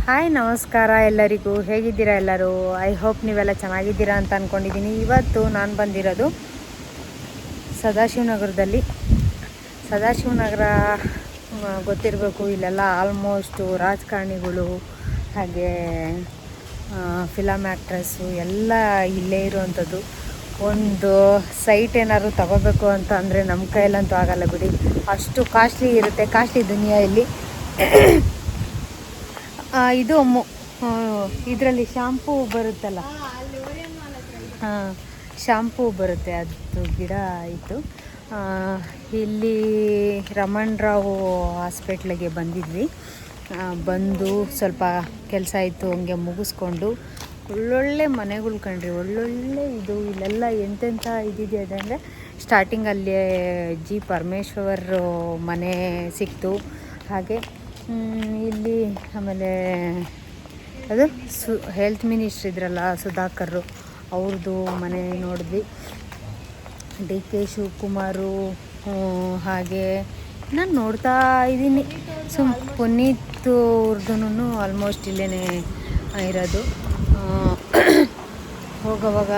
Hi ನಮಸ್ಕಾರ ಎಲ್ಲರಿಗೂ. ಹೇಗಿದ್ದೀರಾ ಎಲ್ಲರೂ? ಐ ಹೋಪ್ ನೀವೆಲ್ಲ ಚೆನ್ನಾಗಿದ್ದೀರಾ ಅಂತ ಅಂದ್ಕೊಂಡಿದ್ದೀನಿ. ಇವತ್ತು ನಾನು ಬಂದಿರೋದು ಸದಾಶಿವನಗರದಲ್ಲಿ. ಸದಾಶಿವನಗರ ಗೊತ್ತಿರಬೇಕು, ಇಲ್ಲೆಲ್ಲ ಆಲ್ಮೋಸ್ಟು ರಾಜಕಾರಣಿಗಳು ಹಾಗೆ ಫಿಲಮ್ ಆ್ಯಕ್ಟ್ರೆಸ್ಸು ಎಲ್ಲ ಇಲ್ಲೇ ಇರುವಂಥದ್ದು. ಒಂದು ಸೈಟ್ ಏನಾದ್ರು ತಗೋಬೇಕು ಅಂತ ಅಂದರೆ ನಮ್ಮ ಕೈಯಲ್ಲಂತೂ ಆಗಲ್ಲ ಬಿಡಿ, ಅಷ್ಟು ಕಾಸ್ಟ್ಲಿ ಇರುತ್ತೆ. ಕಾಸ್ಟ್ಲಿ ದುನಿಯಾ ಇಲ್ಲಿ. ಇದು ಇದರಲ್ಲಿ ಶಾಂಪೂ ಬರುತ್ತಲ್ಲ, ಶಾಂಪೂ ಬರುತ್ತೆ, ಅದು ಗಿಡ ಇತ್ತು. ಇಲ್ಲಿ ರಮಣ್ ರಾವ್ ಹಾಸ್ಪಿಟ್ಲಿಗೆ ಬಂದಿದ್ವಿ. ಬಂದು ಸ್ವಲ್ಪ ಕೆಲಸ ಇತ್ತು, ಹಂಗೆ ಮುಗಿಸ್ಕೊಂಡು ಒಳ್ಳೊಳ್ಳೆ ಮನೆಗಳು ಕಂಡ್ರಿ. ಒಳ್ಳೊಳ್ಳೆ ಇದು ಇಲ್ಲೆಲ್ಲ ಎಂತೆಂಥ ಇದಿದೆ ಅಂದರೆ ಸ್ಟಾರ್ಟಿಂಗಲ್ಲಿ ಜಿ ಪರಮೇಶ್ವರ್ ಮನೆ ಸಿಕ್ತು. ಹಾಗೆ ಇಲ್ಲಿ ಆಮೇಲೆ ಅದು ಹೆಲ್ತ್ ಮಿನಿಸ್ಟ್ರ್ ಇದ್ರಲ್ಲ ಸುಧಾಕರ್, ಅವ್ರದ್ದು ಮನೆ ನೋಡಿದ್ವಿ. ಡಿ ಕೆ ಶಿವಕುಮಾರು, ಹಾಗೆ ನಾನು ನೋಡ್ತಾ ಇದ್ದೀನಿ. ಪುನೀತ್ ಅವ್ರದ್ದು ಆಲ್ಮೋಸ್ಟ್ ಇಲ್ಲೇ ಇರೋದು. ಹೋಗೋವಾಗ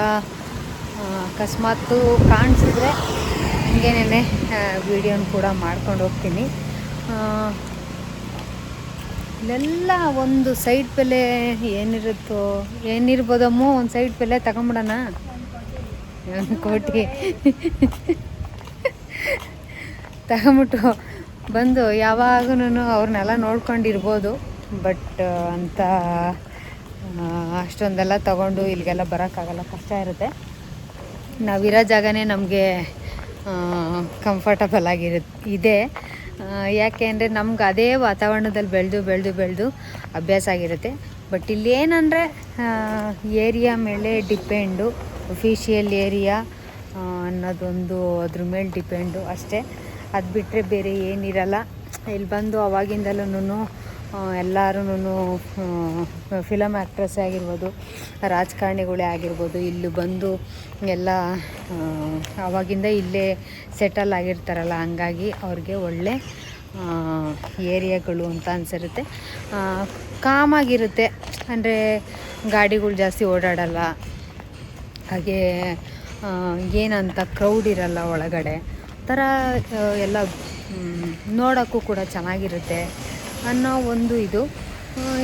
ಅಕಸ್ಮಾತು ಕಾಣಿಸಿದ್ರೆ ಹಂಗೇನೆ ವಿಡಿಯೋನ ಕೂಡ ಮಾಡ್ಕೊಂಡು ಹೋಗ್ತೀನಿ. ಇಲ್ಲೆಲ್ಲ ಒಂದು ಸೈಡ್ ಬೆಲೆ ಏನಿರ್ಬೋದಮ್ಮೋ, ಒಂದು ಸೈಡ್ ಬೆಲೆ ತಗೊಂಬಿಡೋಣ. 1 ಕೋಟಿ ತಗೊಂಬಿಟ್ಟು ಬಂದು ಯಾವಾಗೂ ಅವ್ರನ್ನೆಲ್ಲ ನೋಡ್ಕೊಂಡಿರ್ಬೋದು. ಬಟ್ ಅಂತ ಅಷ್ಟೊಂದೆಲ್ಲ ತಗೊಂಡು ಇಲ್ಲಿಗೆಲ್ಲ ಬರೋಕ್ಕಾಗಲ್ಲ, ಕಷ್ಟ ಇರುತ್ತೆ. ನಾವಿರೋ ಜಾಗನೇ ನಮಗೆ ಕಂಫರ್ಟಬಲ್ ಇದೆ. ಯಾಕೆ ಅಂದರೆ ನಮ್ಗೆ ಅದೇ ವಾತಾವರಣದಲ್ಲಿ ಬೆಳೆದು ಅಭ್ಯಾಸ ಆಗಿರುತ್ತೆ. ಬಟ್ ಇಲ್ಲಿ ಏನಂದರೆ ಏರಿಯಾ ಮೇಲೆ ಡಿಪೆಂಡು, ಅಫಿಷಿಯಲ್ ಏರಿಯಾ ಅನ್ನೋದೊಂದು ಅದ್ರ ಮೇಲೆ ಡಿಪೆಂಡು ಅಷ್ಟೇ. ಅದು ಬಿಟ್ಟರೆ ಬೇರೆ ಏನಿರಲ್ಲ. ಇಲ್ಲಿ ಬಂದು ಅವಾಗಿಂದಲೂ ಎಲ್ಲರೂ ಫಿಲಮ್ ಆ್ಯಕ್ಟ್ರೆಸ್ಸೇ ಆಗಿರ್ಬೋದು, ರಾಜಕಾರಣಿಗಳೇ ಆಗಿರ್ಬೋದು, ಇಲ್ಲಿ ಬಂದು ಎಲ್ಲ ಆವಾಗಿಂದ ಇಲ್ಲೇ ಸೆಟಲ್ ಆಗಿರ್ತಾರಲ್ಲ, ಹಂಗಾಗಿ ಅವ್ರಿಗೆ ಒಳ್ಳೆ ಏರಿಯಾಗಳು ಅಂತ ಅನಿಸಿರುತ್ತೆ. ಕಾಮಾಗಿರುತ್ತೆ, ಅಂದರೆ ಗಾಡಿಗಳು ಜಾಸ್ತಿ ಓಡಾಡಲ್ಲ, ಹಾಗೆ ಏನಂತ ಕ್ರೌಡ್ ಇರಲ್ಲ ಒಳಗಡೆ. ಥರ ಎಲ್ಲ ನೋಡೋಕ್ಕೂ ಕೂಡ ಚೆನ್ನಾಗಿರುತ್ತೆ ಅನ್ನೋ ಒಂದು ಇದು.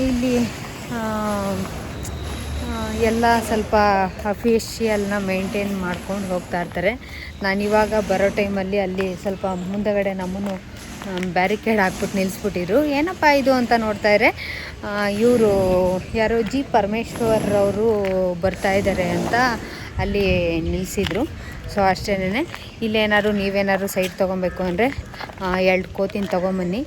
ಇಲ್ಲಿ ಎಲ್ಲ ಸ್ವಲ್ಪ ಅಫಿಷಿಯಲ್ನ ಮೇಂಟೈನ್ ಮಾಡ್ಕೊಂಡು ಹೋಗ್ತಾ ಇರ್ತಾರೆ. ನಾನಿವಾಗ ಬರೋ ಟೈಮಲ್ಲಿ ಅಲ್ಲಿ ಸ್ವಲ್ಪ ಮುಂದಗಡೆ ನಮ್ಮನ್ನು ಬ್ಯಾರಿಕೇಡ್ ಹಾಕ್ಬಿಟ್ಟು ನಿಲ್ಲಿಸ್ಬಿಟ್ಟಿದ್ರು. ಏನಪ್ಪ ಇದು ಅಂತ ನೋಡ್ತಾಯಿದ್ರೆ ಇವರು ಯಾರೋ ಜಿ ಪರಮೇಶ್ವರ್ ಅವರು ಬರ್ತಾಯಿದ್ದಾರೆ ಅಂತ ಅಲ್ಲಿ ನಿಲ್ಲಿಸಿದ್ರು. ಸೊ ಅಷ್ಟೇನೆ. ಇಲ್ಲೇನಾದ್ರು ನೀವೇನಾದ್ರು ಸೈಟ್ ತೊಗೊಬೇಕು ಅಂದರೆ 2 ಕೋತಿನ ತೊಗೊಂಬನ್ನಿ,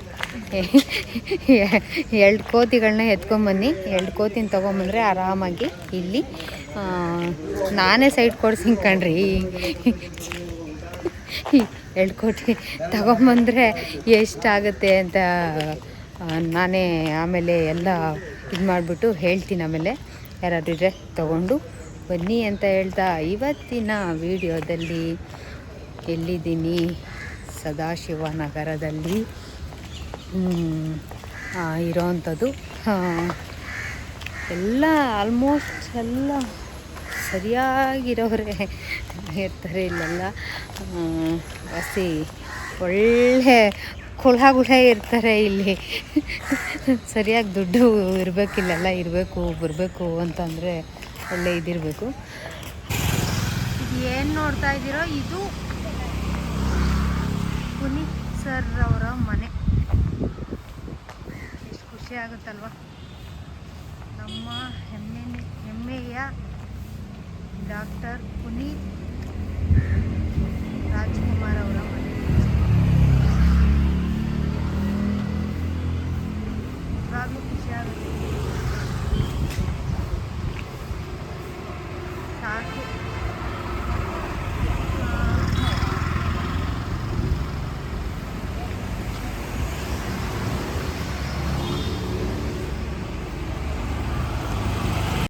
2 ಕೋತಿಗಳನ್ನ ಎತ್ಕೊಂಬನ್ನಿ. 2 ಕೋತಿನ ತೊಗೊಂಬಂದರೆ ಆರಾಮಾಗಿ ಇಲ್ಲಿ ನಾನೇ ಸೈಟ್ ಕೊಡ್ಸಿಂಗ್ ಕಣ್ರಿ. 2 ಕೋಟಿ ತಗೊಂಬಂದರೆ ಎಷ್ಟಾಗುತ್ತೆ ಅಂತ ನಾನೇ ಆಮೇಲೆ ಎಲ್ಲ ಇದು ಮಾಡಿಬಿಟ್ಟು ಹೇಳ್ತೀನಿ. ಆಮೇಲೆ ಯಾರಾದ್ರೂ ಇದ್ರೆ ತೊಗೊಂಡು ಬನ್ನಿ ಅಂತ ಹೇಳ್ತಾ, ಇವತ್ತಿನ ವಿಡಿಯೋದಲ್ಲಿ ಎಲ್ಲಿದ್ದೀನಿ? ಸದಾಶಿವನಗರದಲ್ಲಿ ಇರೋವಂಥದ್ದು. ಎಲ್ಲ ಆಲ್ಮೋಸ್ಟ್ ಎಲ್ಲ ಸರಿಯಾಗಿರೋರೇ ಇರ್ತಾರೆ ಇಲ್ಲೆಲ್ಲ. ಜಾಸ್ತಿ ಒಳ್ಳೆ ಕುಳ ಇರ್ತಾರೆ ಇಲ್ಲಿ. ಸರಿಯಾಗಿ ದುಡ್ಡು ಇರಬೇಕಿಲ್ಲೆಲ್ಲ, ಬರಬೇಕು ಅಂತಂದರೆ ಒಳ್ಳೆ ಇದಿರಬೇಕು. ಏನು ನೋಡ್ತಾ ಇದ್ದೀರೋ ಇದು ಪುನೀತ್ ಸರ್ ಅವರ ಮನೆ. ಎಷ್ಟು ಖುಷಿ ಆಗುತ್ತಲ್ವ. ನಮ್ಮ ಹೆಮ್ಮೆಯ ಡಾಕ್ಟರ್ ಪುನೀತ್